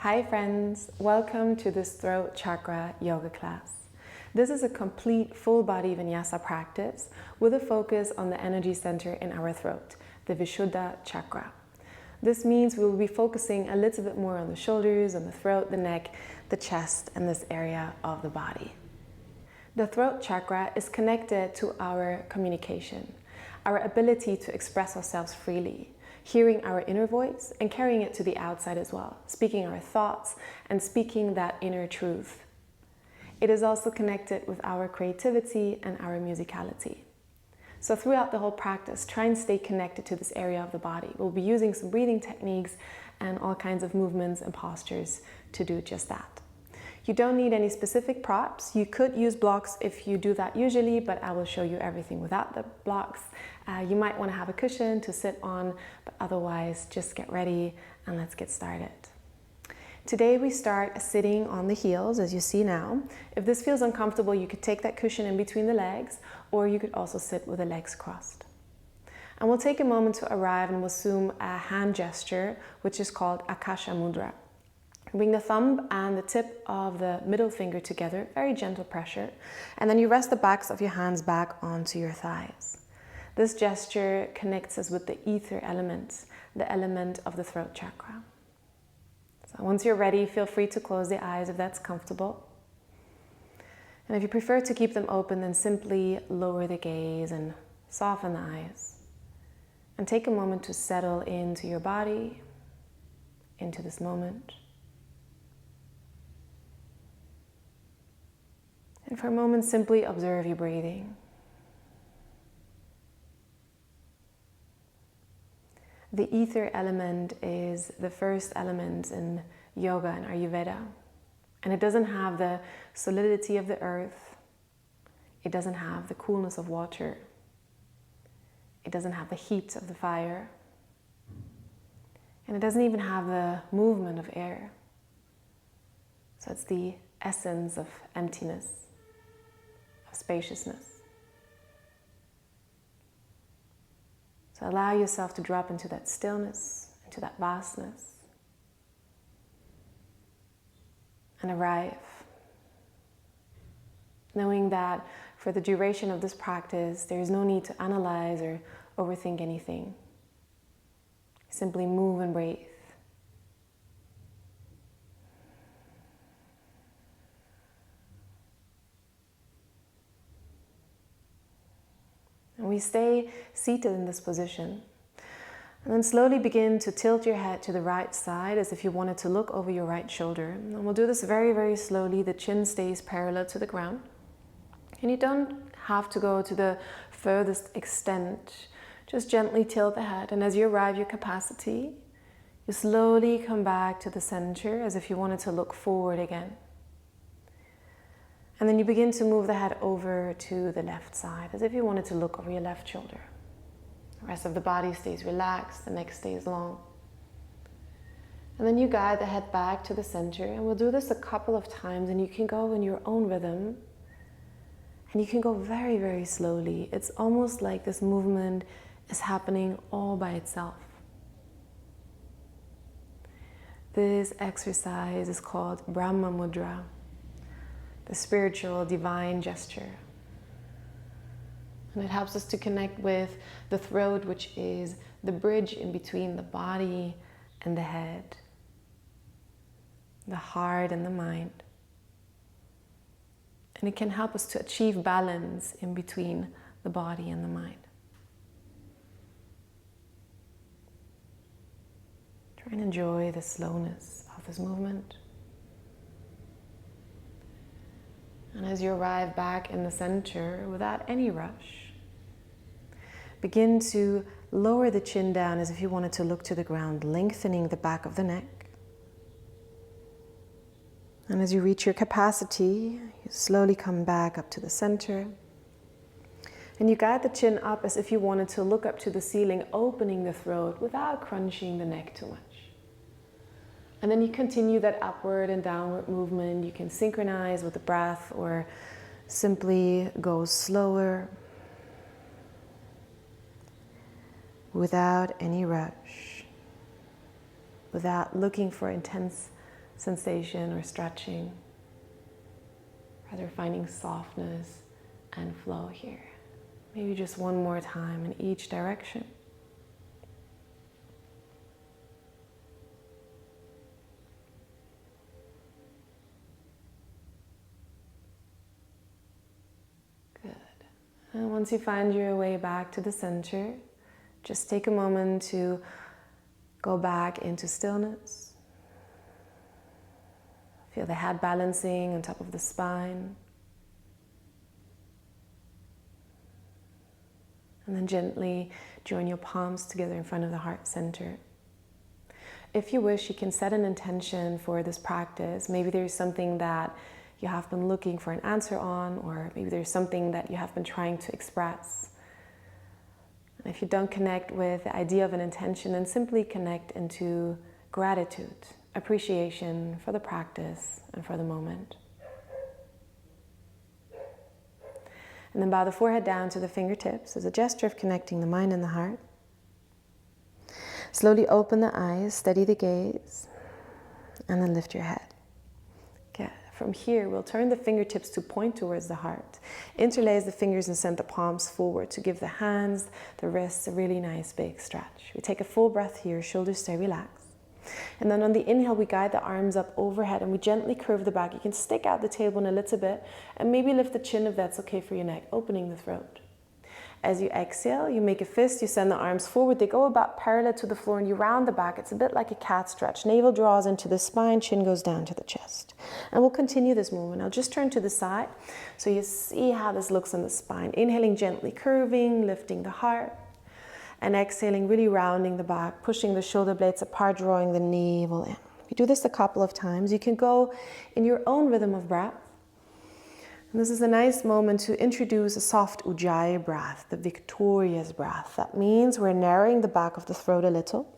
Hi friends, welcome to this throat chakra yoga class. This is a complete full body vinyasa practice with a focus on the energy center in our throat, the Vishudda Chakra. This means we will be focusing a little bit more on the shoulders, on the throat, the neck, the chest, and this area of the body. The throat chakra is connected to our communication, our ability to express ourselves freely, hearing our inner voice and carrying it to the outside as well, speaking our thoughts and speaking that inner truth. It is also connected with our creativity and our musicality. So throughout the whole practice, try and stay connected to this area of the body. We'll be using some breathing techniques and all kinds of movements and postures to do just that. You don't need any specific props. You could use blocks if you do that usually, but I will show you everything without the blocks. You might want to have a cushion to sit on, but otherwise just get ready and let's get started. Today we start sitting on the heels, as you see now. If this feels uncomfortable, you could take that cushion in between the legs, or you could also sit with the legs crossed. And we'll take a moment to arrive and we'll assume a hand gesture, which is called Akasha Mudra. Bring the thumb and the tip of the middle finger together, very gentle pressure, and then you rest the backs of your hands back onto your thighs. This gesture connects us with the ether element, the element of the throat chakra. So once you're ready, feel free to close the eyes if that's comfortable. And if you prefer to keep them open, then simply lower the gaze and soften the eyes. And take a moment to settle into your body, into this moment. And for a moment, simply observe your breathing. The ether element is the first element in yoga and Ayurveda. And it doesn't have the solidity of the earth. It doesn't have the coolness of water. It doesn't have the heat of the fire. And it doesn't even have the movement of air. So it's the essence of emptiness, of spaciousness. So allow yourself to drop into that stillness, into that vastness, and arrive. Knowing that for the duration of this practice, there is no need to analyze or overthink anything. Simply move and breathe. And we stay seated in this position. And then slowly begin to tilt your head to the right side as if you wanted to look over your right shoulder. And we'll do this very, very slowly. The chin stays parallel to the ground. And you don't have to go to the furthest extent. Just gently tilt the head. And as you arrive your capacity, you slowly come back to the center as if you wanted to look forward again. And then you begin to move the head over to the left side, as if you wanted to look over your left shoulder. The rest of the body stays relaxed, the neck stays long. And then you guide the head back to the center, and we'll do this a couple of times, and you can go in your own rhythm. And you can go very, very slowly. It's almost like this movement is happening all by itself. This exercise is called Brahma Mudra, the spiritual, divine gesture. And it helps us to connect with the throat, which is the bridge in between the body and the head, the heart and the mind. And it can help us to achieve balance in between the body and the mind. Try and enjoy the slowness of this movement. And as you arrive back in the center, without any rush, begin to lower the chin down as if you wanted to look to the ground, lengthening the back of the neck. And as you reach your capacity, you slowly come back up to the center. And you guide the chin up as if you wanted to look up to the ceiling, opening the throat without crunching the neck too much. And then you continue that upward and downward movement. You can synchronize with the breath or simply go slower without any rush, without looking for intense sensation or stretching. Rather finding softness and flow here. Maybe just one more time in each direction. Good. And once you find your way back to the center, just take a moment to go back into stillness. Feel the head balancing on top of the spine. And then gently join your palms together in front of the heart center. If you wish, you can set an intention for this practice. Maybe there's something that you have been looking for an answer on, or maybe there's something that you have been trying to express. And if you don't connect with the idea of an intention, then simply connect into gratitude, appreciation for the practice and for the moment. And then bow the forehead down to the fingertips as a gesture of connecting the mind and the heart. Slowly open the eyes, steady the gaze, and then lift your head. Good. From here, we'll turn the fingertips to point towards the heart. Interlace the fingers and send the palms forward to give the hands, the wrists a really nice big stretch. We take a full breath here, shoulders stay relaxed. And then on the inhale, we guide the arms up overhead and we gently curve the back. You can stick out the tailbone a little bit and maybe lift the chin if that's okay for your neck, opening the throat. As you exhale, you make a fist, you send the arms forward. They go about parallel to the floor and you round the back. It's a bit like a cat stretch. Navel draws into the spine, chin goes down to the chest. And we'll continue this movement. I'll just turn to the side so you see how this looks on the spine. Inhaling, gently curving, lifting the heart. And exhaling, really rounding the back, pushing the shoulder blades apart, drawing the navel in. You do this a couple of times. You can go in your own rhythm of breath. And this is a nice moment to introduce a soft ujjayi breath, the victorious breath. That means we're narrowing the back of the throat a little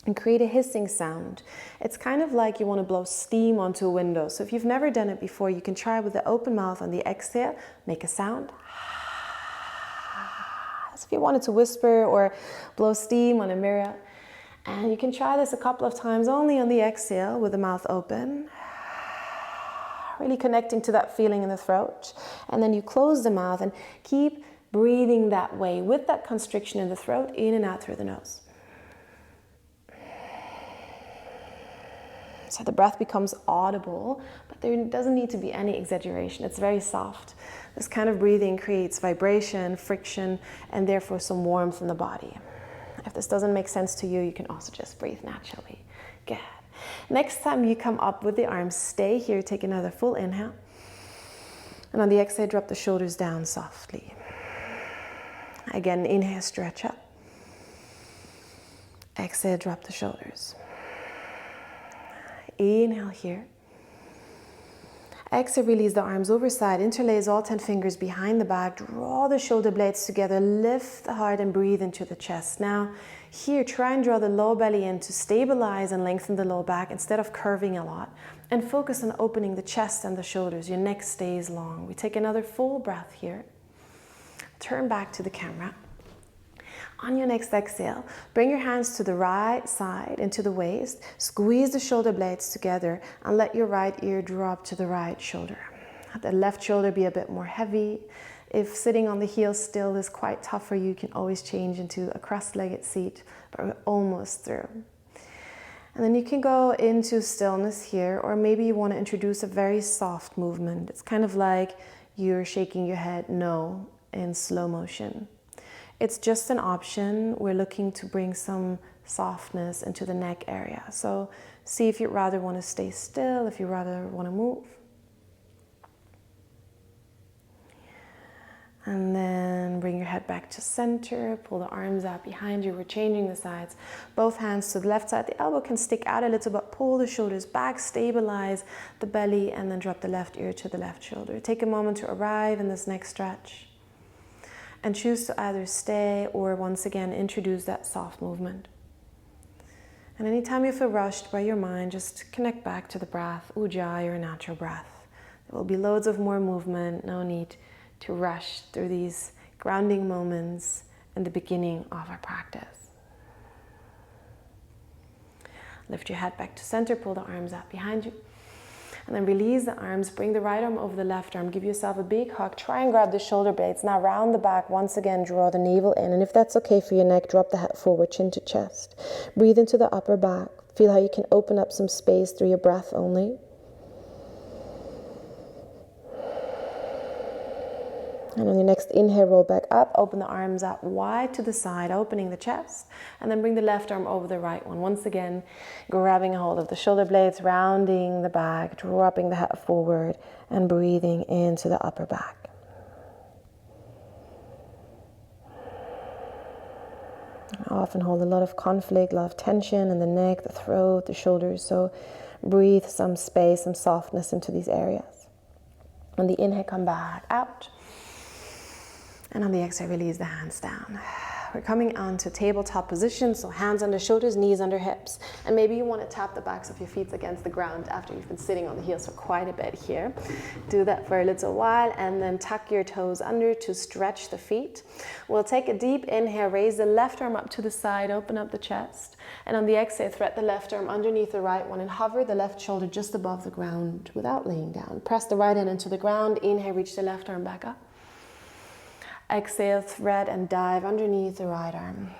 and create a hissing sound. It's kind of like you want to blow steam onto a window. So if you've never done it before, you can try with the open mouth on the exhale, make a sound. If you wanted to whisper or blow steam on a mirror. And you can try this a couple of times only on the exhale with the mouth open. Really connecting to that feeling in the throat. And then you close the mouth and keep breathing that way with that constriction in the throat, in and out through the nose. So the breath becomes audible, but there doesn't need to be any exaggeration. It's very soft. This kind of breathing creates vibration, friction, and therefore some warmth in the body. If this doesn't make sense to you, you can also just breathe naturally. Good. Next time you come up with the arms, stay here, take another full inhale. And on the exhale, drop the shoulders down softly. Again, inhale, stretch up. Exhale, drop the shoulders. Inhale here. Exhale, release the arms overside, interlace all 10 fingers behind the back, draw the shoulder blades together, lift the heart and breathe into the chest. Now, here, try and draw the low belly in to stabilize and lengthen the low back instead of curving a lot. And focus on opening the chest and the shoulders. Your neck stays long. We take another full breath here. Turn back to the camera. On your next exhale, bring your hands to the right side into the waist, squeeze the shoulder blades together and let your right ear drop to the right shoulder. Let the left shoulder be a bit more heavy. If sitting on the heels still is quite tough for you, you can always change into a cross-legged seat, but we're almost through. And then you can go into stillness here, or maybe you want to introduce a very soft movement. It's kind of like you're shaking your head no in slow motion. It's just an option. We're looking to bring some softness into the neck area. So see if you'd rather want to stay still, if you rather want to move. And then bring your head back to center, pull the arms out behind you. We're changing the sides. Both hands to the left side. The elbow can stick out a little bit. Pull the shoulders back, stabilize the belly, and then drop the left ear to the left shoulder. Take a moment to arrive in this next stretch. And choose to either stay or once again introduce that soft movement. And anytime you feel rushed by your mind, just connect back to the breath, ujjayi or natural breath. There will be loads of more movement, no need to rush through these grounding moments in the beginning of our practice. Lift your head back to center, pull the arms out behind you. And then release the arms, bring the right arm over the left arm, give yourself a big hug, try and grab the shoulder blades. Now round the back, once again, draw the navel in. And if that's okay for your neck, drop the head forward, chin to chest. Breathe into the upper back. Feel how you can open up some space through your breath only. And on your next inhale, roll back up, open the arms out wide to the side, opening the chest, and then bring the left arm over the right one. Once again, grabbing a hold of the shoulder blades, rounding the back, dropping the head forward, and breathing into the upper back. I often hold a lot of conflict, a lot of tension in the neck, the throat, the shoulders, so breathe some space, some softness into these areas. On the inhale, come back out. And on the exhale, release the hands down. We're coming onto tabletop position, so hands under shoulders, knees under hips. And maybe you want to tap the backs of your feet against the ground after you've been sitting on the heels for quite a bit here. Do that for a little while, and then tuck your toes under to stretch the feet. We'll take a deep inhale, raise the left arm up to the side, open up the chest. And on the exhale, thread the left arm underneath the right one and hover the left shoulder just above the ground without laying down. Press the right hand into the ground. Inhale, reach the left arm back up. Exhale, thread and dive underneath the right arm.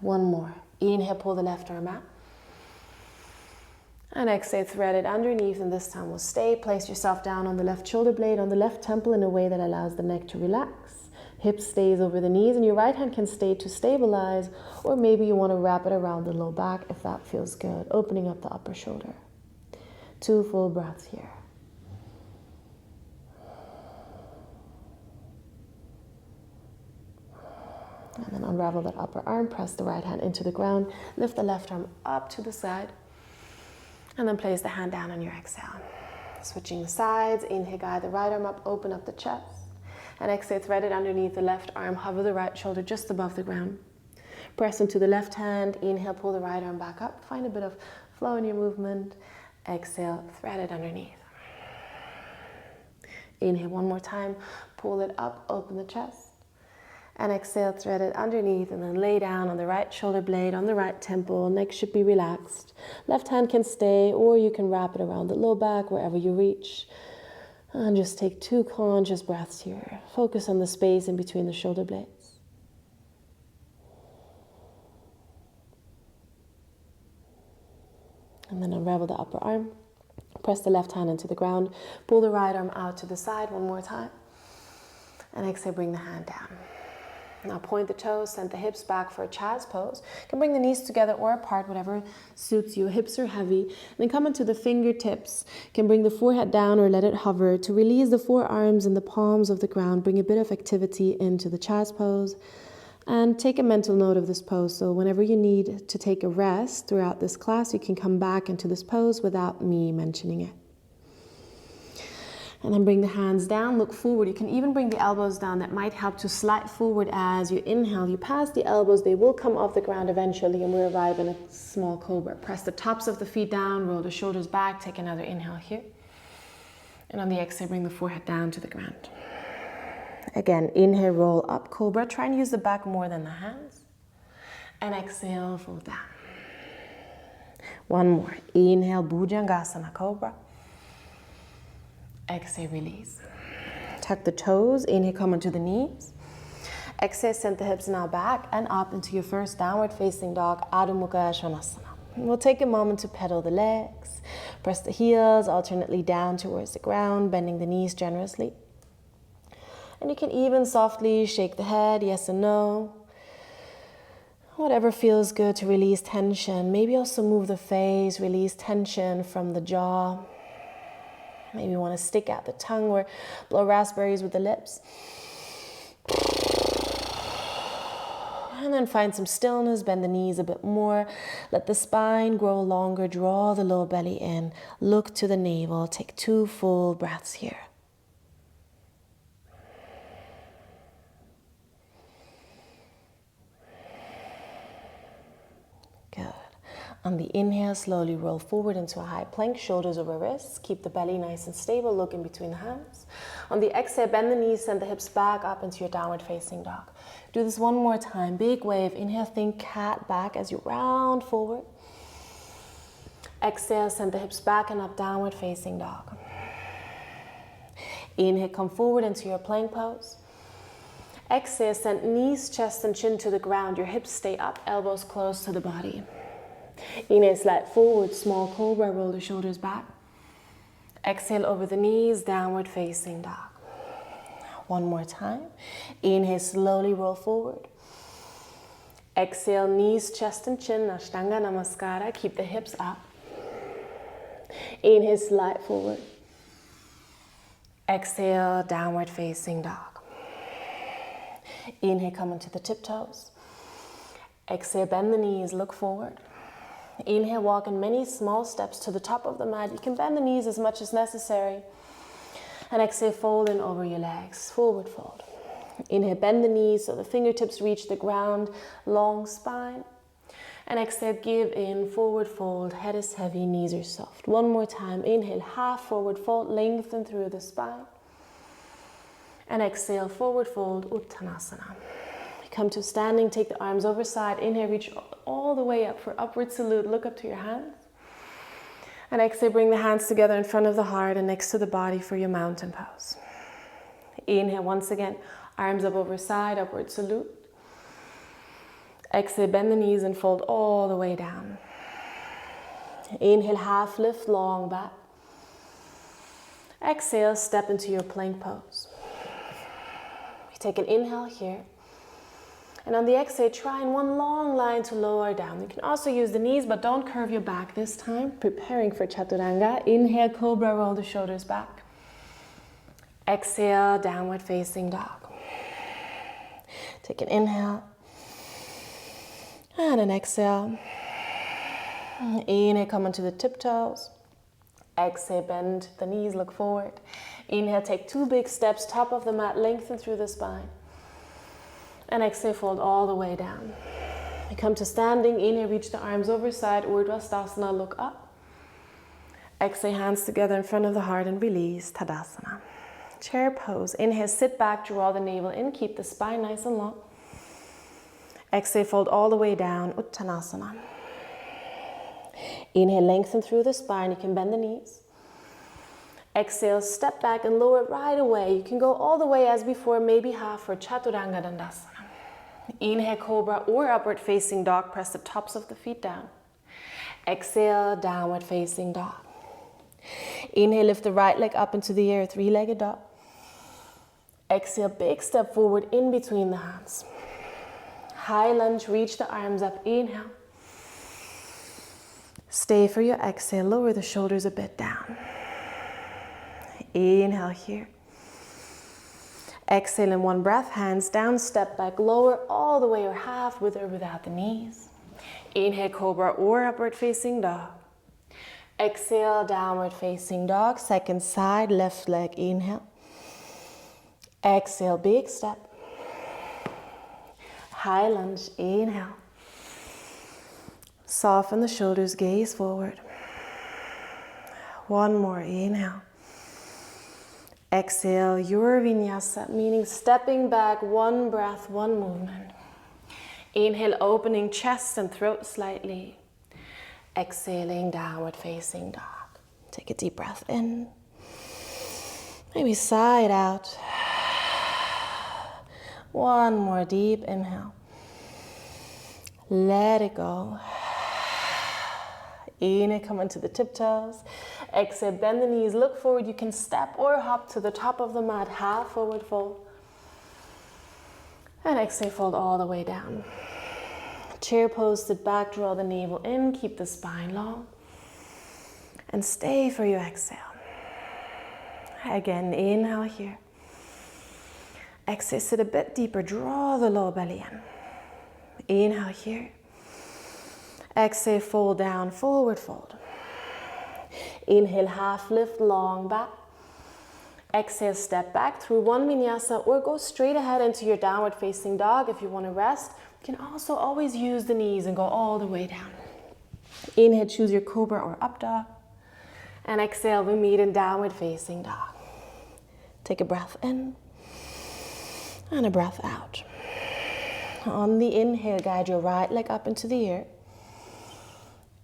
One more. Inhale, pull the left arm out. And exhale, thread it underneath, and this time we'll stay. Place yourself down on the left shoulder blade, on the left temple in a way that allows the neck to relax. Hip stays over the knees, and your right hand can stay to stabilize, or maybe you want to wrap it around the low back if that feels good, opening up the upper shoulder. 2 full breaths here. And then unravel that upper arm, press the right hand into the ground, lift the left arm up to the side, and then place the hand down on your exhale. Switching the sides, inhale, guide the right arm up, open up the chest, and exhale, thread it underneath the left arm, hover the right shoulder just above the ground. Press into the left hand, inhale, pull the right arm back up, find a bit of flow in your movement, exhale, thread it underneath. Inhale one more time, pull it up, open the chest. And exhale, thread it underneath, and then lay down on the right shoulder blade, on the right temple. Neck should be relaxed. Left hand can stay, or you can wrap it around the low back, wherever you reach. And just take 2 conscious breaths here. Focus on the space in between the shoulder blades. And then unravel the upper arm. Press the left hand into the ground. Pull the right arm out to the side one more time. And exhale, bring the hand down. Now point the toes, send the hips back for a child's pose. You can bring the knees together or apart, whatever suits you. Hips are heavy. Then come into the fingertips. You can bring the forehead down or let it hover. To release the forearms and the palms of the ground, bring a bit of activity into the child's pose. And take a mental note of this pose. So whenever you need to take a rest throughout this class, you can come back into this pose without me mentioning it. And then bring the hands down, look forward. You can even bring the elbows down. That might help to slide forward as you inhale. You pass the elbows, they will come off the ground eventually, and we arrive in a small cobra. Press the tops of the feet down, roll the shoulders back, take another inhale here. And on the exhale, bring the forehead down to the ground. Again, inhale, roll up, cobra. Try and use the back more than the hands. And exhale, fold down. One more. Inhale, Bhujangasana, cobra. Exhale, release. Tuck the toes. Inhale, come onto the knees. Exhale, send the hips now back and up into your first downward facing dog, Adho Mukha Svanasana. We'll take a moment to pedal the legs. Press the heels alternately down towards the ground, bending the knees generously. And you can even softly shake the head, yes and no. Whatever feels good to release tension. Maybe also move the face, release tension from the jaw. Maybe you want to stick out the tongue or blow raspberries with the lips. And then find some stillness, bend the knees a bit more. Let the spine grow longer, draw the lower belly in. Look to the navel, take 2 full breaths here. Good. On the inhale, slowly roll forward into a high plank, shoulders over wrists. Keep the belly nice and stable, look in between the hands. On the exhale, bend the knees, send the hips back up into your downward facing dog. Do this one more time. Big wave. Inhale, think cat back as you round forward. Exhale, send the hips back and up, downward facing dog. Inhale, come forward into your plank pose. Exhale, send knees, chest, and chin to the ground. Your hips stay up, elbows close to the body. Inhale, slide forward, small cobra, roll the shoulders back. Exhale over the knees, downward facing dog. One more time. Inhale, slowly roll forward. Exhale, knees, chest, and chin, Ashtanga Namaskara. Keep the hips up. Inhale, slide forward. Exhale, downward facing dog. Inhale, come into the tiptoes. Exhale, bend the knees, look forward. Inhale, walk in many small steps to the top of the mat. You can bend the knees as much as necessary. And exhale, fold in over your legs, forward fold. Inhale, bend the knees so the fingertips reach the ground, long spine. And exhale, give in, forward fold, head is heavy, knees are soft. One more time, inhale, half forward fold, lengthen through the spine. And exhale, forward fold, Uttanasana. Come to standing, take the arms over side. Inhale, reach all the way up for upward salute. Look up to your hands. And exhale, bring the hands together in front of the heart and next to the body for your mountain pose. Inhale, once again, arms up over side, upward salute. Exhale, bend the knees and fold all the way down. Inhale, half lift, long back. Exhale, step into your plank pose. We take an inhale here. And on the exhale, try in one long line to lower down. You can also use the knees, but don't curve your back this time. Preparing for Chaturanga. Inhale, cobra, roll the shoulders back. Exhale, downward facing dog. Take an inhale. And an exhale. Inhale, come onto the tiptoes. Exhale, bend the knees, look forward. Inhale, take 2 big steps, top of the mat, lengthen through the spine. And exhale, fold all the way down. You come to standing. Inhale, reach the arms over side, Urdhva look up. Exhale, hands together in front of the heart and release, Tadasana. Chair pose. Inhale, sit back, draw the navel in, keep the spine nice and long. Exhale, fold all the way down, Uttanasana. Inhale, lengthen through the spine. You can bend the knees. Exhale, step back and lower right away. You can go all the way as before, maybe half for Chaturanga Dandasana. Inhale, cobra or upward facing dog. Press the tops of the feet down. Exhale, downward facing dog. Inhale, lift the right leg up into the air, 3-legged dog. Exhale, big step forward in between the hands. High lunge, reach the arms up. Inhale. Stay for your exhale, lower the shoulders a bit down. Inhale here. Exhale in one breath, hands down, step back, lower all the way or half with or without the knees. Inhale, cobra or upward facing dog. Exhale, downward facing dog. Second side, left leg, inhale. Exhale, big step. High lunge, inhale. Soften the shoulders, gaze forward. One more, inhale. Exhale, your vinyasa, meaning stepping back, one breath, one movement. Inhale, opening chest and throat slightly. Exhaling, downward facing dog. Take a deep breath in. Maybe sigh it out. One more deep inhale. Let it go. Inhale, come into the tiptoes. Exhale, bend the knees, look forward. You can step or hop to the top of the mat, half forward fold. And exhale, fold all the way down. Chair pose, sit back, draw the navel in, keep the spine long. And stay for your exhale. Again, inhale here. Exhale, sit a bit deeper, draw the lower belly in. Inhale here. Exhale, fold down, forward fold. Inhale, half lift, long back. Exhale, step back through one vinyasa or go straight ahead into your downward facing dog if you want to rest. You can also always use the knees and go all the way down. Inhale, choose your cobra or up dog. And exhale, we meet in downward facing dog. Take a breath in and a breath out. On the inhale, guide your right leg up into the air.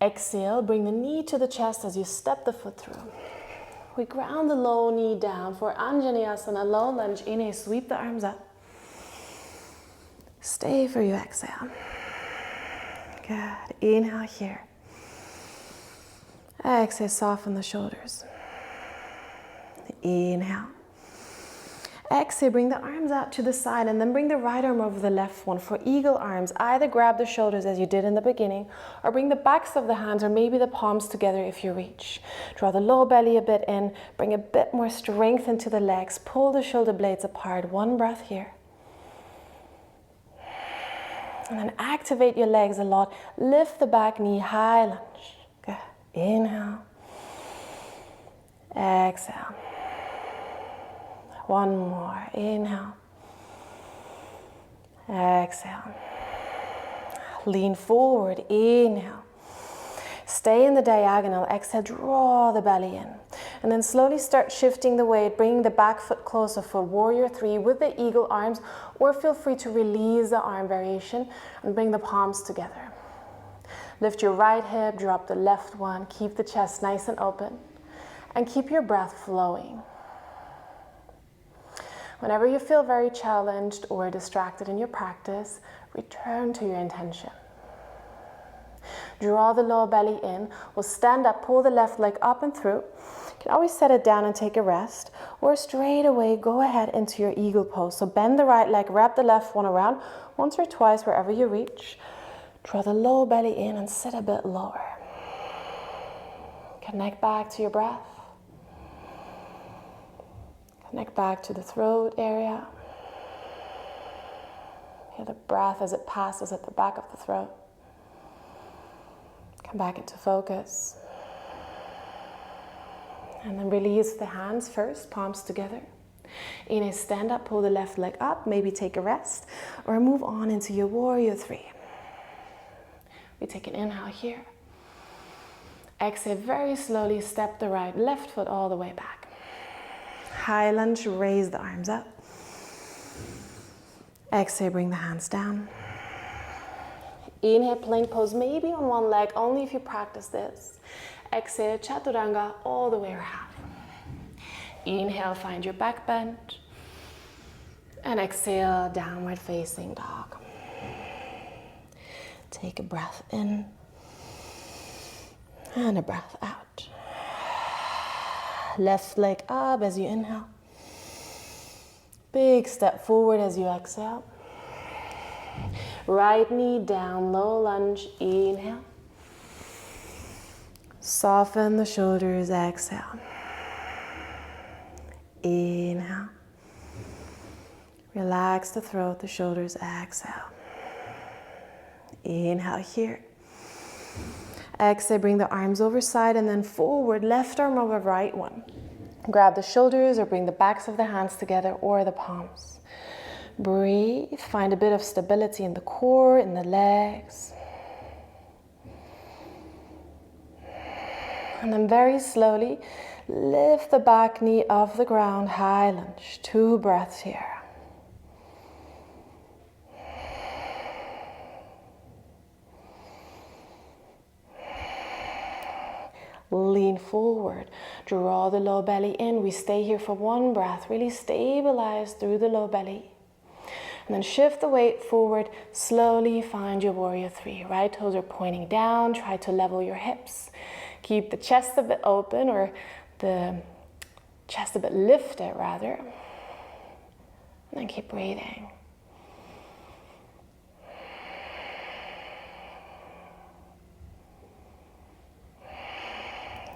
Exhale, bring the knee to the chest as you step the foot through. We ground the low knee down for Anjaneyasana, low lunge. Inhale, sweep the arms up. Stay for your exhale. Good. Inhale here. Exhale, soften the shoulders. Inhale. Exhale, bring the arms out to the side and then bring the right arm over the left one for eagle arms. Either grab the shoulders as you did in the beginning or bring the backs of the hands or maybe the palms together if you reach. Draw the low belly a bit in, bring a bit more strength into the legs, pull the shoulder blades apart. One breath here. And then activate your legs a lot. Lift the back knee, high lunge. Good. Inhale. Exhale. One more. Inhale. Exhale. Lean forward. Inhale. Stay in the diagonal. Exhale. Draw the belly in. And then slowly start shifting the weight, bringing the back foot closer for warrior three with the eagle arms, or feel free to release the arm variation and bring the palms together. Lift your right hip, drop the left one, keep the chest nice and open, and keep your breath flowing. Whenever you feel very challenged or distracted in your practice, return to your intention. Draw the lower belly in. We'll stand up, pull the left leg up and through. You can always set it down and take a rest, or straight away go ahead into your eagle pose. So bend the right leg, wrap the left one around once or twice wherever you reach. Draw the lower belly in and sit a bit lower. Connect back to your breath. Connect back to the throat area. Hear the breath as it passes at the back of the throat. Come back into focus. And then release the hands first, palms together. Inhale, stand up, pull the left leg up, maybe take a rest, or move on into your warrior three. We take an inhale here. Exhale, very slowly step the right, left foot all the way back. High lunge, raise the arms up. Exhale, bring the hands down. Inhale, plank pose, maybe on one leg, only if you practice this. Exhale, chaturanga, all the way around. Inhale, find your back bend. And exhale, downward facing dog. Take a breath in. And a breath out. Left leg up as you inhale. Big step forward as you exhale. Right knee down, low lunge, inhale. Soften the shoulders, exhale. Inhale. Relax the throat, the shoulders, exhale. Inhale here. Exhale, bring the arms over side and then forward, left arm over right one. Grab the shoulders or bring the backs of the hands together or the palms. Breathe, find a bit of stability in the core, in the legs. And then very slowly, lift the back knee off the ground, high lunge. 2 breaths here. Lean forward, draw the low belly in. We stay here for 1 breath, really stabilize through the low belly. And then shift the weight forward, slowly find your warrior three. Right toes are pointing down, try to level your hips. Keep the chest a bit open, or the chest a bit lifted rather. And then keep breathing.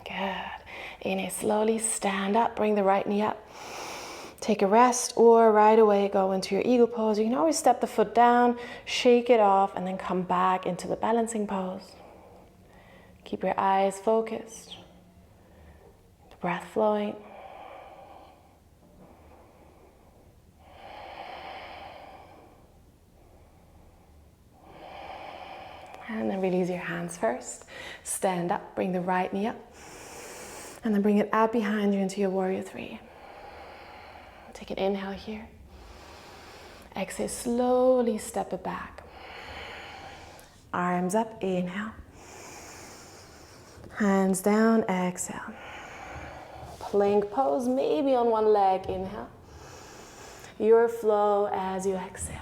Good. Inhale, slowly stand up, bring the right knee up. Take a rest, or right away go into your eagle pose. You can always step the foot down, shake it off, and then come back into the balancing pose. Keep your eyes focused, the breath flowing. And then release your hands first. Stand up, bring the right knee up. And then bring it out behind you into your warrior three. Take an inhale here. Exhale, slowly step it back. Arms up, inhale. Hands down, exhale. Plank pose, maybe on one leg, inhale. Your flow as you exhale.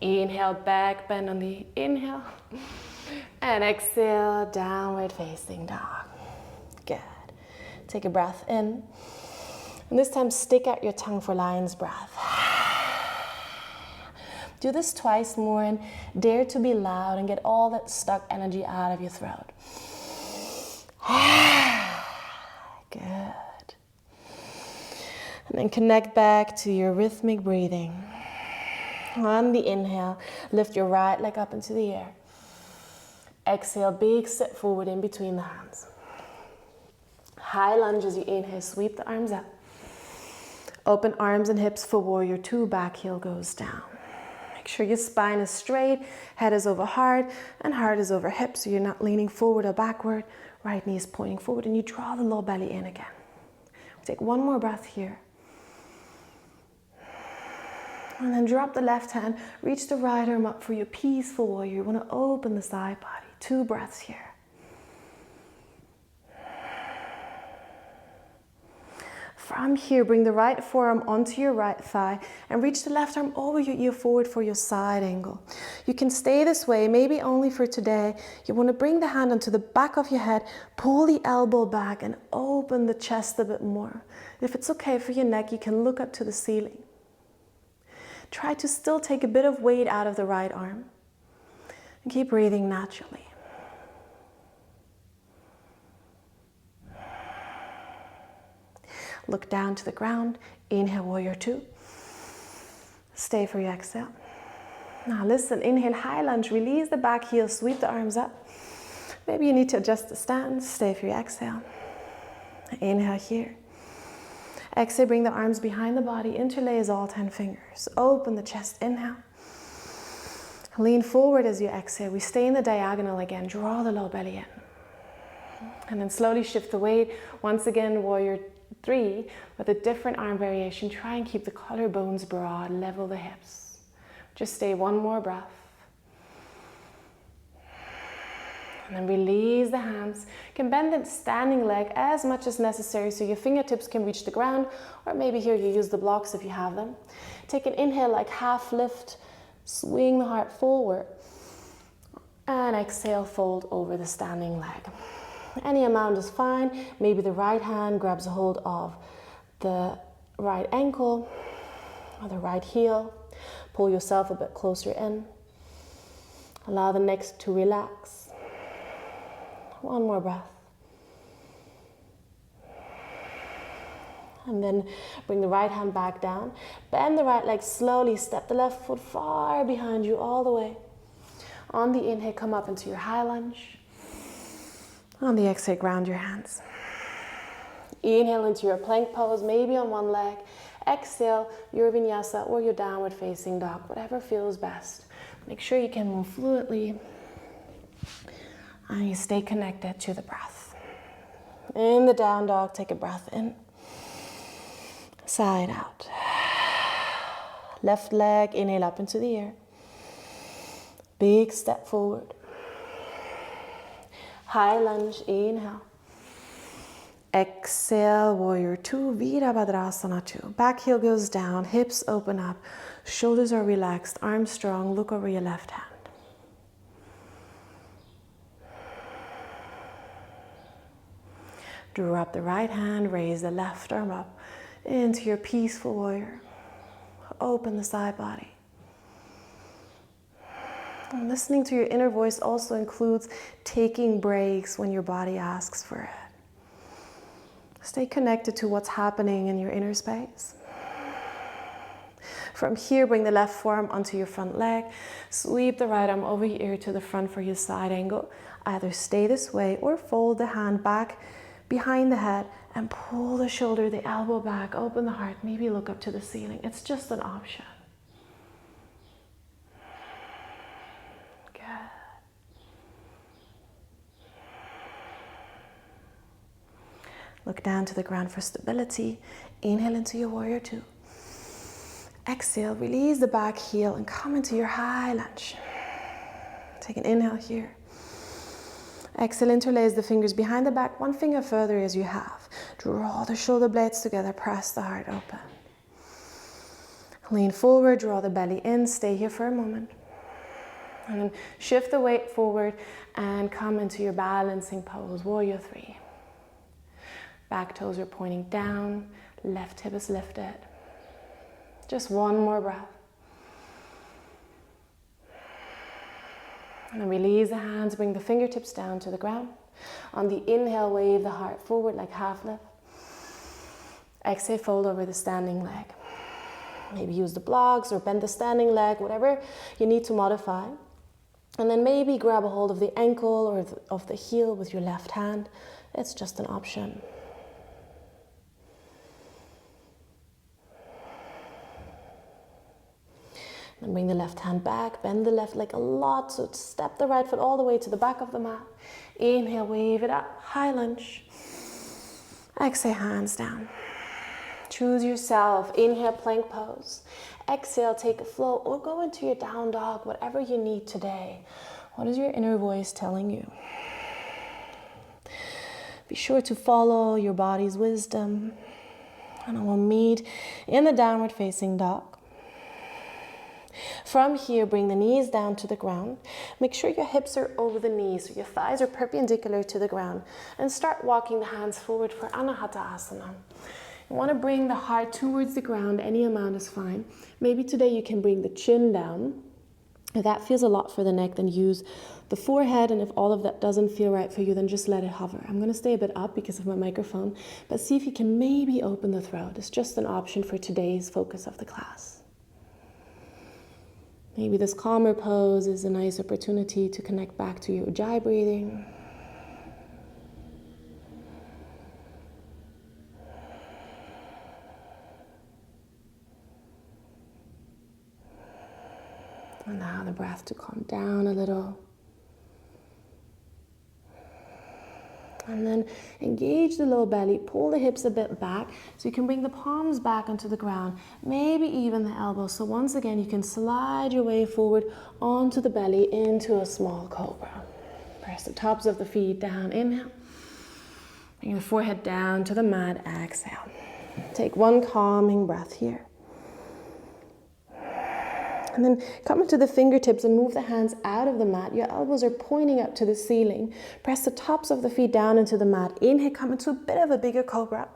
Inhale, back bend on the inhale. And exhale, downward facing dog. Good. Take a breath in. And this time, stick out your tongue for lion's breath. Do this twice more and dare to be loud and get all that stuck energy out of your throat. Good. And then connect back to your rhythmic breathing. On the inhale, lift your right leg up into the air. Exhale, big step forward in between the hands. High lunge as you inhale, sweep the arms up. Open arms and hips for warrior two, back heel goes down. Make sure your spine is straight, head is over heart, and heart is over hip, so you're not leaning forward or backward. Right knee is pointing forward, and you draw the low belly in again. Take one more breath here. And then drop the left hand, reach the right arm up for your peaceful warrior. You want to open the side body. 2 breaths here. From here, bring the right forearm onto your right thigh and reach the left arm over your ear forward for your side angle. You can stay this way, maybe only for today. You want to bring the hand onto the back of your head, pull the elbow back and open the chest a bit more. If it's okay for your neck, you can look up to the ceiling. Try to still take a bit of weight out of the right arm and keep breathing naturally. Look down to the ground. Inhale, warrior two. Stay for your exhale. Now listen, inhale, high lunge. Release the back heel, sweep the arms up. Maybe you need to adjust the stance. Stay for your exhale. Inhale here. Exhale, bring the arms behind the body. Interlace all 10 fingers. Open the chest, inhale. Lean forward as you exhale. We stay in the diagonal again. Draw the low belly in. And then slowly shift the weight. Once again, warrior 3, with a different arm variation. Try and keep the collarbones broad, level the hips. Just stay one more breath. And then release the hands. You can bend the standing leg as much as necessary so your fingertips can reach the ground, or maybe here you use the blocks if you have them. Take an inhale like half lift, swing the heart forward, and exhale, fold over the standing leg. Any amount is fine. Maybe the right hand grabs a hold of the right ankle or the right heel. Pull yourself a bit closer in. Allow the neck to relax. One more breath. And then bring the right hand back down. Bend the right leg slowly. Step the left foot far behind you all the way. On the inhale, come up into your high lunge. On the exhale, ground your hands. Inhale into your plank pose, maybe on one leg. Exhale, your vinyasa or your downward facing dog, whatever feels best. Make sure you can move fluidly and you stay connected to the breath. In the down dog, take a breath in. Side out. Left leg, inhale up into the air. Big step forward. High lunge, inhale. Exhale, warrior two, Virabhadrasana 2. Back heel goes down, hips open up, shoulders are relaxed, arms strong, look over your left hand. Drop the right hand, raise the left arm up into your peaceful warrior. Open the side body. And listening to your inner voice also includes taking breaks when your body asks for it. Stay connected to what's happening in your inner space. From here, bring the left forearm onto your front leg. Sweep the right arm over your ear to the front for your side angle. Either stay this way or fold the hand back behind the head and pull the shoulder, the elbow back, open the heart, maybe look up to the ceiling. It's just an option. Look down to the ground for stability. Inhale into your warrior two. Exhale, release the back heel and come into your high lunge. Take an inhale here. Exhale, interlace the fingers behind the back, one finger further as you have. Draw the shoulder blades together, press the heart open. Lean forward, draw the belly in, stay here for a moment. And then shift the weight forward and come into your balancing pose, warrior 3. Back toes are pointing down, left hip is lifted. Just one more breath. And then release the hands, bring the fingertips down to the ground. On the inhale, wave the heart forward like half lift. Exhale, fold over the standing leg. Maybe use the blocks or bend the standing leg, whatever you need to modify. And then maybe grab a hold of the ankle or of the heel with your left hand. It's just an option. And bring the left hand back, bend the left leg a lot, so step the right foot all the way to the back of the mat. Inhale, wave it up, high lunge. Exhale, hands down. Choose yourself. Inhale, plank pose. Exhale, take a flow or go into your down dog, whatever you need today. What is your inner voice telling you? Be sure to follow your body's wisdom. And I will meet in the downward facing dog. From here, bring the knees down to the ground. Make sure your hips are over the knees, so your thighs are perpendicular to the ground. And start walking the hands forward for Anahata Asana. You want to bring the heart towards the ground, any amount is fine. Maybe today you can bring the chin down. If that feels a lot for the neck, then use the forehead, and if all of that doesn't feel right for you, then just let it hover. I'm going to stay a bit up because of my microphone, but see if you can maybe open the throat. It's just an option for today's focus of the class. Maybe this calmer pose is a nice opportunity to connect back to your Ujjayi breathing. Allow the breath to calm down a little. And then engage the low belly, pull the hips a bit back so you can bring the palms back onto the ground, maybe even the elbows. So once again, you can slide your way forward onto the belly into a small cobra. Press the tops of the feet down, inhale. Bring the forehead down to the mat, exhale. Take one calming breath here. And then come into the fingertips and move the hands out of the mat. Your elbows are pointing up to the ceiling. Press the tops of the feet down into the mat. Inhale, come into a bit of a bigger cobra.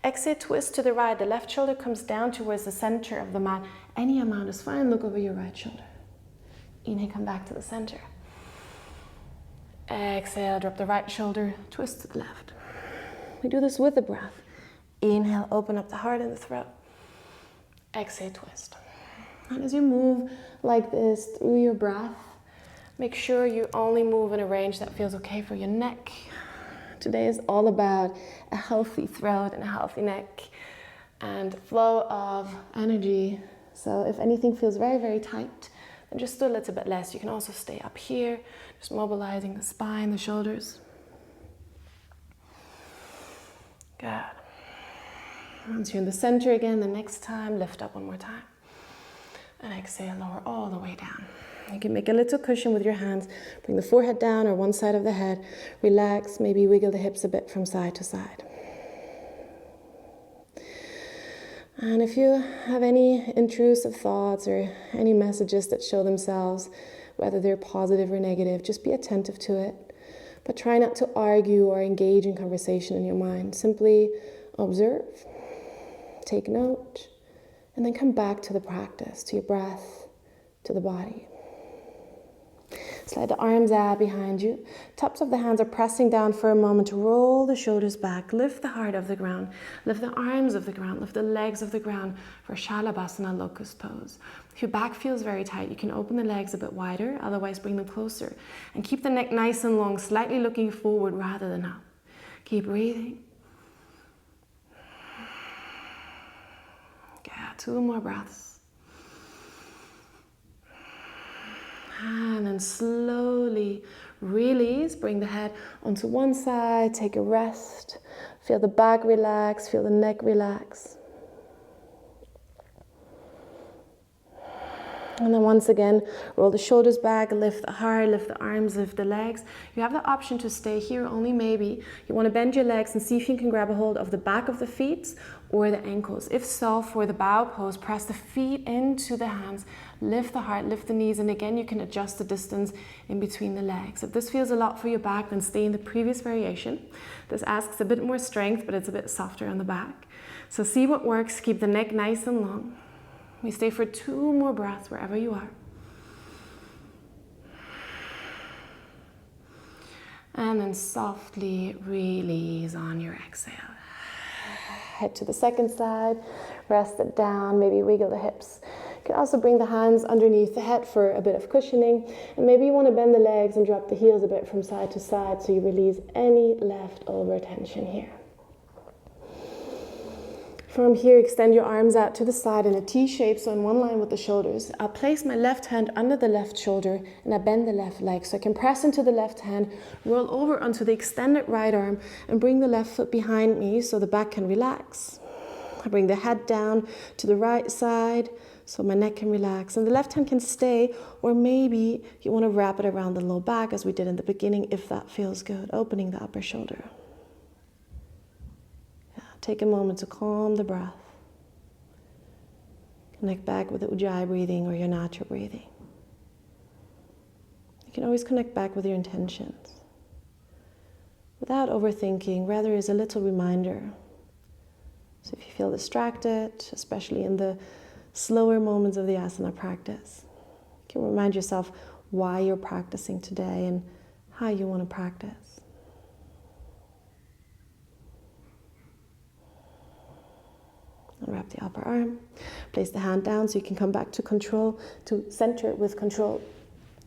Exhale, twist to the right. The left shoulder comes down towards the center of the mat. Any amount is fine. Look over your right shoulder. Inhale, come back to the center. Exhale, drop the right shoulder, twist to the left. We do this with the breath. Inhale, open up the heart and the throat. Exhale, twist. And as you move like this through your breath, make sure you only move in a range that feels okay for your neck. Today is all about a healthy throat and a healthy neck and flow of energy. So if anything feels very, very tight, then just do a little bit less. You can also stay up here, just mobilizing the spine, the shoulders. Good. Once you're in the center again, the next time, lift up one more time. And exhale, lower all the way down. You can make a little cushion with your hands. Bring the forehead down or one side of the head. Relax, maybe wiggle the hips a bit from side to side. And if you have any intrusive thoughts or any messages that show themselves, whether they're positive or negative, just be attentive to it. But try not to argue or engage in conversation in your mind. Simply observe, take note, and then come back to the practice, to your breath, to the body. Slide the arms out behind you. Tops of the hands are pressing down for a moment. Roll the shoulders back. Lift the heart off the ground. Lift the arms off the ground. Lift the legs off the ground for Shalabhasana, locust pose. If your back feels very tight, you can open the legs a bit wider. Otherwise, bring them closer. And keep the neck nice and long, slightly looking forward rather than up. Keep breathing. Yeah, 2 more breaths. And then slowly release. Bring the head onto one side. Take a rest. Feel the back relax. Feel the neck relax. And then once again, roll the shoulders back, lift the heart, lift the arms, lift the legs. You have the option to stay here, only maybe. You want to bend your legs and see if you can grab a hold of the back of the feet or the ankles. If so, for the bow pose, press the feet into the hands, lift the heart, lift the knees, and again, you can adjust the distance in between the legs. If this feels a lot for your back, then stay in the previous variation. This asks a bit more strength, but it's a bit softer on the back. So see what works. Keep the neck nice and long. We stay for 2 more breaths wherever you are. And then softly release on your exhale. Head to the second side, rest it down, maybe wiggle the hips. You can also bring the hands underneath the head for a bit of cushioning. And maybe you want to bend the legs and drop the heels a bit from side to side so you release any leftover tension here. From here, extend your arms out to the side in a T shape, so in one line with the shoulders. I'll place my left hand under the left shoulder and I bend the left leg. So I can press into the left hand, roll over onto the extended right arm and bring the left foot behind me so the back can relax. I bring the head down to the right side so my neck can relax. And the left hand can stay, or maybe you want to wrap it around the low back as we did in the beginning if that feels good, opening the upper shoulder. Take a moment to calm the breath. Connect back with the Ujjayi breathing or your natural breathing. You can always connect back with your intentions without overthinking, rather as a little reminder. So if you feel distracted, especially in the slower moments of the asana practice, you can remind yourself why you're practicing today and how you want to practice. Wrap the upper arm, place the hand down so you can come back to control, to center with control.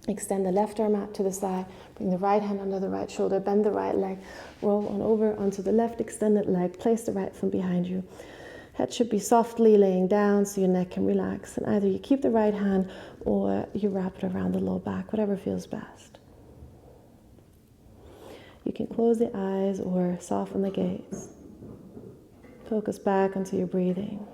Extend the left arm out to the side, bring the right hand under the right shoulder, bend the right leg, roll on over onto the left extended leg, place the right foot behind you. Head should be softly laying down so your neck can relax, and either you keep the right hand or you wrap it around the low back, whatever feels best. You can close the eyes or soften the gaze. Focus back onto your breathing.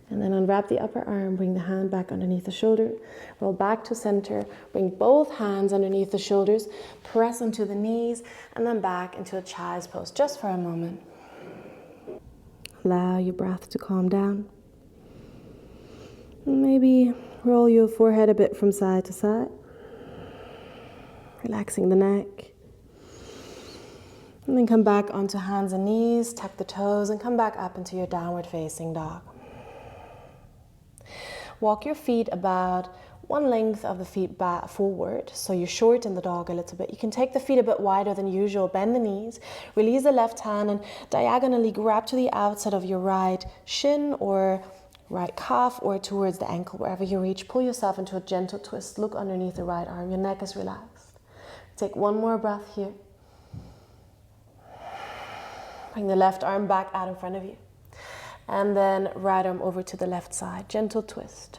And then unwrap the upper arm, bring the hand back underneath the shoulder, roll back to center, bring both hands underneath the shoulders, press onto the knees, and then back into a child's pose, just for a moment. Allow your breath to calm down. Maybe roll your forehead a bit from side to side, relaxing the neck. And then come back onto hands and knees, tuck the toes, and come back up into your downward facing dog. Walk your feet about one length of the feet back forward, so you shorten the dog a little bit. You can take the feet a bit wider than usual, bend the knees, release the left hand, and diagonally grab to the outside of your right shin or right calf or towards the ankle, wherever you reach. Pull yourself into a gentle twist. Look underneath the right arm. Your neck is relaxed. Take one more breath here. Bring the left arm back out in front of you. And then right arm over to the left side. Gentle twist.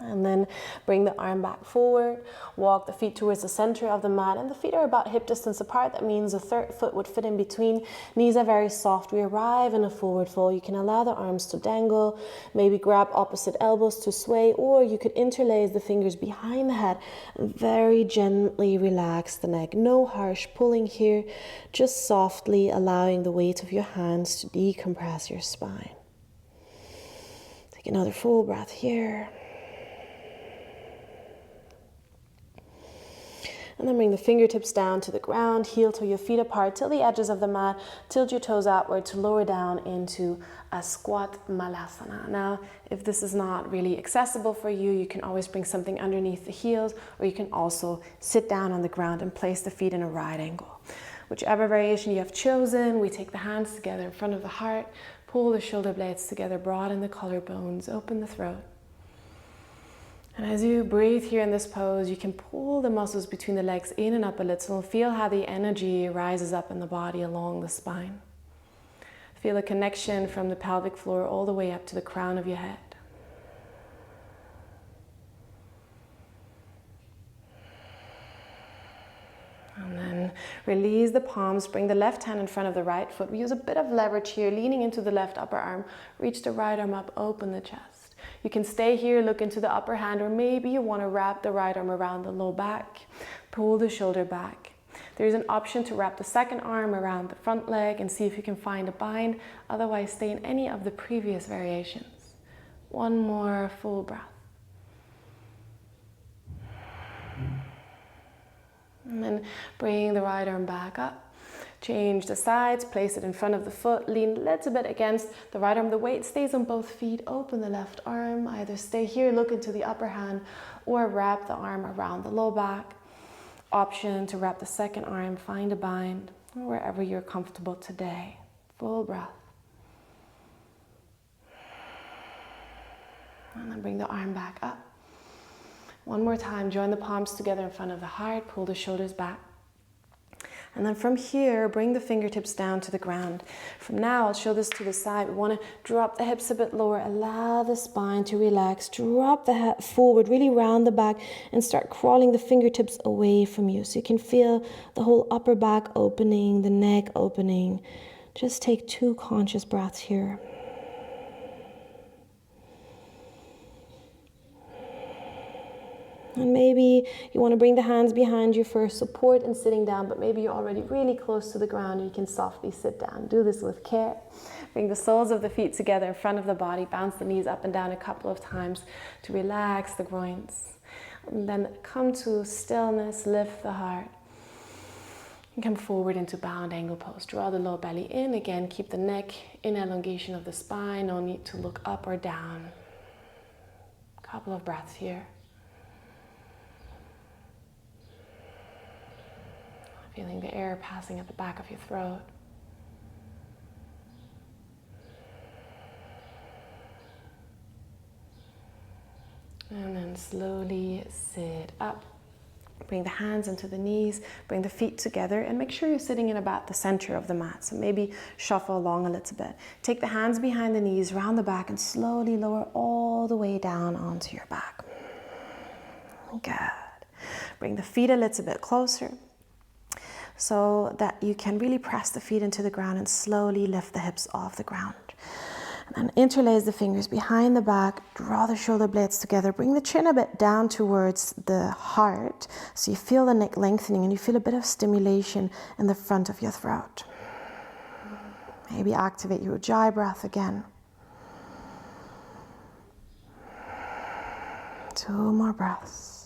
And then bring the arm back forward, walk the feet towards the center of the mat, and the feet are about hip distance apart. That means the third foot would fit in between. Knees are very soft. We arrive in a forward fold. You can allow the arms to dangle, maybe grab opposite elbows to sway, or you could interlace the fingers behind the head and very gently relax the neck. No harsh pulling here, just softly allowing the weight of your hands to decompress your spine. Take another full breath here. And then bring the fingertips down to the ground, heel to your feet apart, till the edges of the mat, tilt your toes outward to lower down into a squat malasana. Now, if this is not really accessible for you, you can always bring something underneath the heels, or you can also sit down on the ground and place the feet in a right angle. Whichever variation you have chosen, we take the hands together in front of the heart, pull the shoulder blades together, broaden the collarbones, open the throat. And as you breathe here in this pose, you can pull the muscles between the legs in and up a little and feel how the energy rises up in the body along the spine. Feel a connection from the pelvic floor all the way up to the crown of your head. Good. Release the palms. Bring the left hand in front of the right foot. We use a bit of leverage here, leaning into the left upper arm. Reach the right arm up, open the chest. You can stay here, look into the upper hand, or maybe you want to wrap the right arm around the low back. Pull the shoulder back. There's an option to wrap the second arm around the front leg and see if you can find a bind. Otherwise, stay in any of the previous variations. One more full breath. And then bring the right arm back up. Change the sides, place it in front of the foot, lean a little bit against the right arm. The weight stays on both feet. Open the left arm. Either stay here, look into the upper hand, or wrap the arm around the low back. Option to wrap the second arm, find a bind, or wherever you're comfortable today. Full breath. And then bring the arm back up. One more time, join the palms together in front of the heart, pull the shoulders back. And then from here, bring the fingertips down to the ground. From now, I'll show this to the side. We want to drop the hips a bit lower, allow the spine to relax, drop the head forward, really round the back, and start crawling the fingertips away from you. So you can feel the whole upper back opening, the neck opening. Just take 2 conscious breaths here. And maybe you want to bring the hands behind you for support in sitting down, but maybe you're already really close to the ground and you can softly sit down. Do this with care. Bring the soles of the feet together in front of the body. Bounce the knees up and down a couple of times to relax the groins. And then come to stillness, lift the heart. And come forward into bound angle pose. Draw the low belly in. Again, keep the neck in elongation of the spine. No need to look up or down. Couple of breaths here. Feeling the air passing at the back of your throat. And then slowly sit up. Bring the hands into the knees, bring the feet together, and make sure you're sitting in about the center of the mat. So maybe shuffle along a little bit. Take the hands behind the knees, round the back, and slowly lower all the way down onto your back. Good. Bring the feet a little bit closer, so that you can really press the feet into the ground and slowly lift the hips off the ground. And then interlace the fingers behind the back, draw the shoulder blades together, bring the chin a bit down towards the heart, so you feel the neck lengthening and you feel a bit of stimulation in the front of your throat. Maybe activate your Ujjayi breath again. 2 more breaths.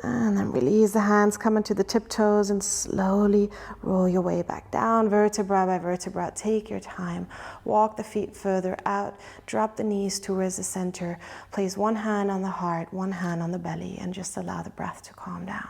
And then release the hands, come into the tiptoes and slowly roll your way back down, vertebra by vertebra. Take your time. Walk the feet further out. Drop the knees towards the center. Place one hand on the heart, one hand on the belly, and just allow the breath to calm down.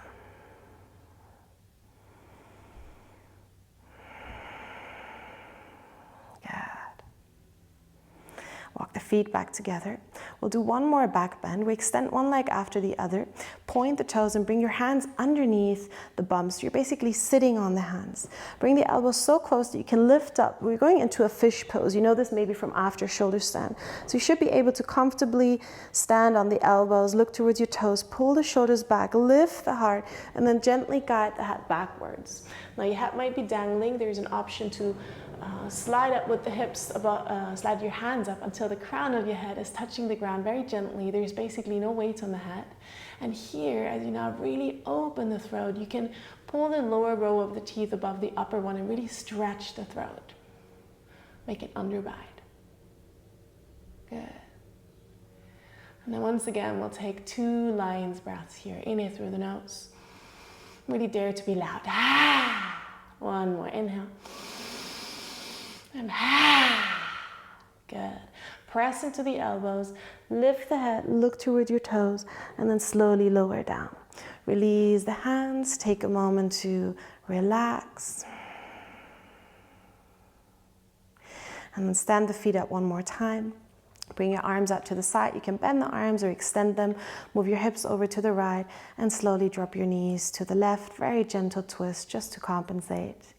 Walk the feet back together. We'll do one more back bend. We extend one leg after the other. Point the toes and bring your hands underneath the bums. You're basically sitting on the hands. Bring the elbows so close that you can lift up. We're going into a fish pose. You know this maybe from after shoulder stand. So you should be able to comfortably stand on the elbows, look towards your toes, pull the shoulders back, lift the heart, and then gently guide the head backwards. Now your head might be dangling. There's an option to slide up with the hips, slide your hands up until the crown of your head is touching the ground very gently. There's basically no weight on the head. And here, as you now really open the throat, you can pull the lower row of the teeth above the upper one and really stretch the throat. Make it underbite. Good. And then once again, we'll take 2 lion's breaths here. Inhale through the nose. Really dare to be loud. Ah! One more. Inhale. And good. Press into the elbows, lift the head, look toward your toes, and then slowly lower down. Release the hands, take a moment to relax. And then stand the feet up one more time. Bring your arms out to the side. You can bend the arms or extend them. Move your hips over to the right and slowly drop your knees to the left. Very gentle twist just to compensate.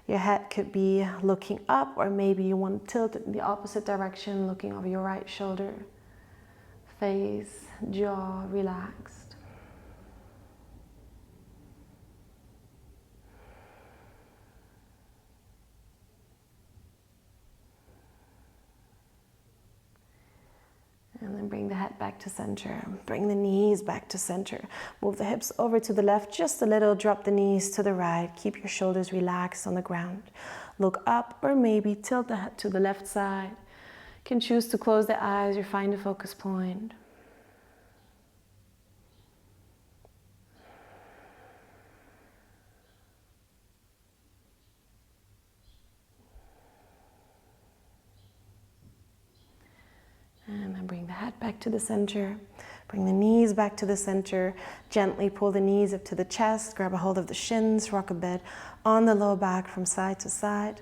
Your head could be looking up, or maybe you want to tilt it in the opposite direction, looking over your right shoulder. Face jaw relaxed. And then bring the head back to center. Bring the knees back to center. Move the hips over to the left just a little. Drop the knees to the right. Keep your shoulders relaxed on the ground. Look up or maybe tilt the head to the left side. You can choose to close the eyes or find a focus point. And then bring the head back to the center. Bring the knees back to the center. Gently pull the knees up to the chest. Grab a hold of the shins. Rock a bit on the low back from side to side.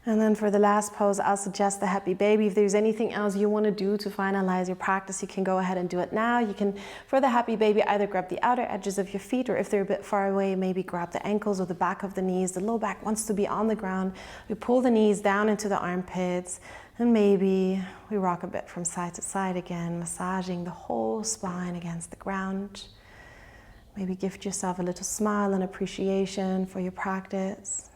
And then for the last pose, I'll suggest the happy baby. If there's anything else you want to do to finalize your practice, you can go ahead and do it now. You can, for the happy baby, either grab the outer edges of your feet, or if they're a bit far away, maybe grab the ankles or the back of the knees. The low back wants to be on the ground. We pull the knees down into the armpits, and maybe we rock a bit from side to side again, massaging the whole spine against the ground. Maybe gift yourself a little smile and appreciation for your practice.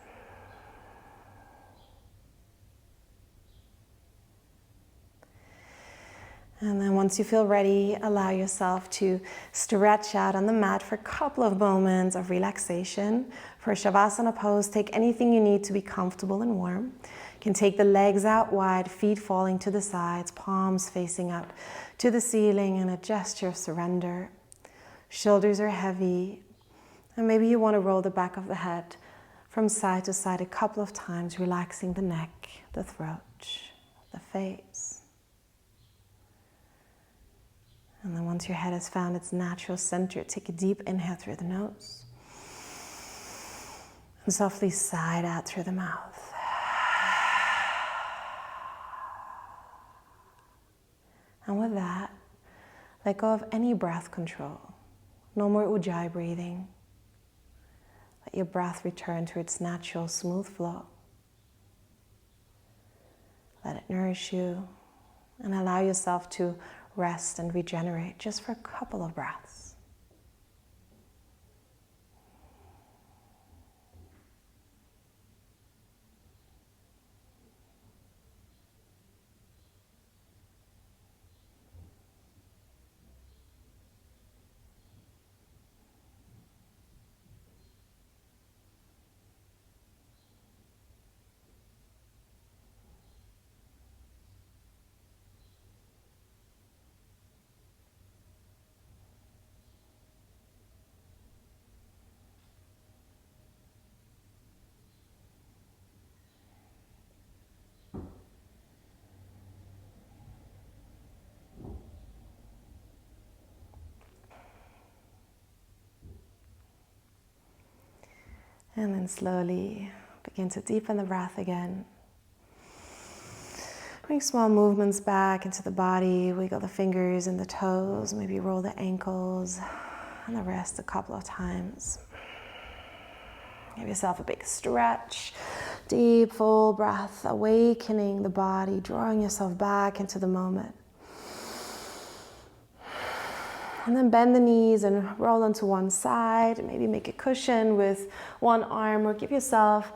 And then once you feel ready, allow yourself to stretch out on the mat for a couple of moments of relaxation. For Shavasana pose, take anything you need to be comfortable and warm. You can take the legs out wide, feet falling to the sides, palms facing up to the ceiling in a gesture of surrender. Shoulders are heavy, and maybe you want to roll the back of the head from side to side a couple of times, relaxing the neck, the throat, the face. And then once your head has found its natural center, take a deep inhale through the nose. And softly sigh out through the mouth. And with that, let go of any breath control. No more ujjayi breathing. Let your breath return to its natural smooth flow. Let it nourish you, and allow yourself to rest and regenerate just for a couple of breaths. And then slowly begin to deepen the breath again. Bring small movements back into the body. Wiggle the fingers and the toes. Maybe roll the ankles and the wrist a couple of times. Give yourself a big stretch. Deep, full breath, awakening the body, drawing yourself back into the moment. And then bend the knees and roll onto one side. Maybe make a cushion with one arm, or give yourself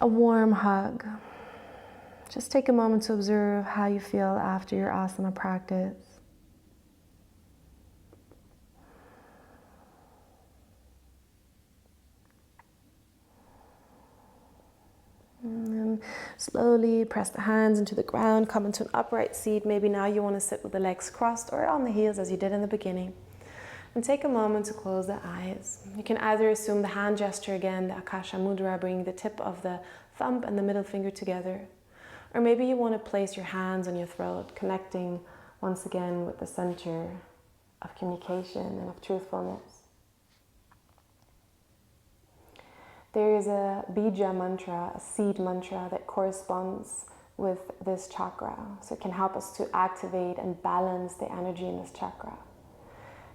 a warm hug. Just take a moment to observe how you feel after your asana practice. And then slowly press the hands into the ground, come into an upright seat. Maybe now you want to sit with the legs crossed or on the heels as you did in the beginning. And take a moment to close the eyes. You can either assume the hand gesture again, the Akasha Mudra, bringing the tip of the thumb and the middle finger together. Or maybe you want to place your hands on your throat, connecting once again with the center of communication and of truthfulness. There is a bija mantra, a seed mantra that corresponds with this chakra. So it can help us to activate and balance the energy in this chakra.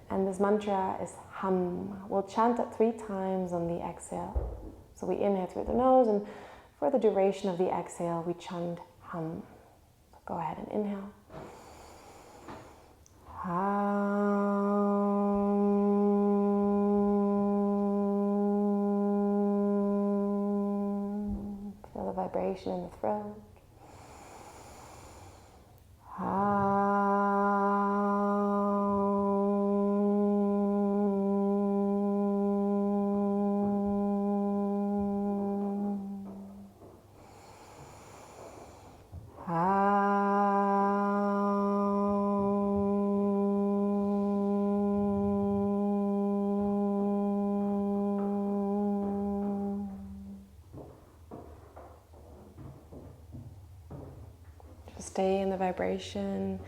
And this mantra is hum. We'll chant it 3 times on the exhale. So we inhale through the nose, and for the duration of the exhale, we chant hum. So go ahead and inhale. Feel the vibration in the throat. Stay in the vibration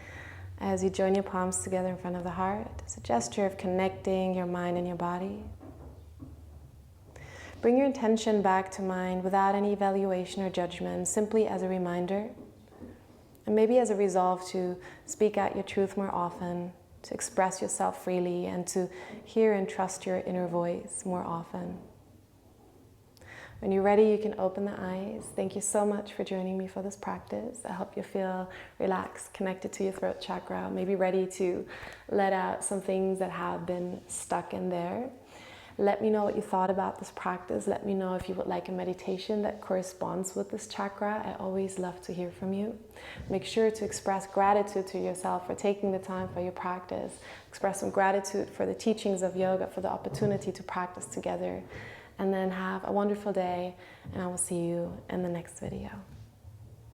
as you join your palms together in front of the heart. It's a gesture of connecting your mind and your body. Bring your intention back to mind without any evaluation or judgment, simply as a reminder, and maybe as a resolve to speak out your truth more often, to express yourself freely, and to hear and trust your inner voice more often. When you're ready, you can open the eyes. Thank you so much for joining me for this practice. I hope you feel relaxed, connected to your throat chakra, maybe ready to let out some things that have been stuck in there. Let me know what you thought about this practice. Let me know if you would like a meditation that corresponds with this chakra. I always love to hear from you. Make sure to express gratitude to yourself for taking the time for your practice. Express some gratitude for the teachings of yoga, for the opportunity to practice together. And then have a wonderful day, and I will see you in the next video.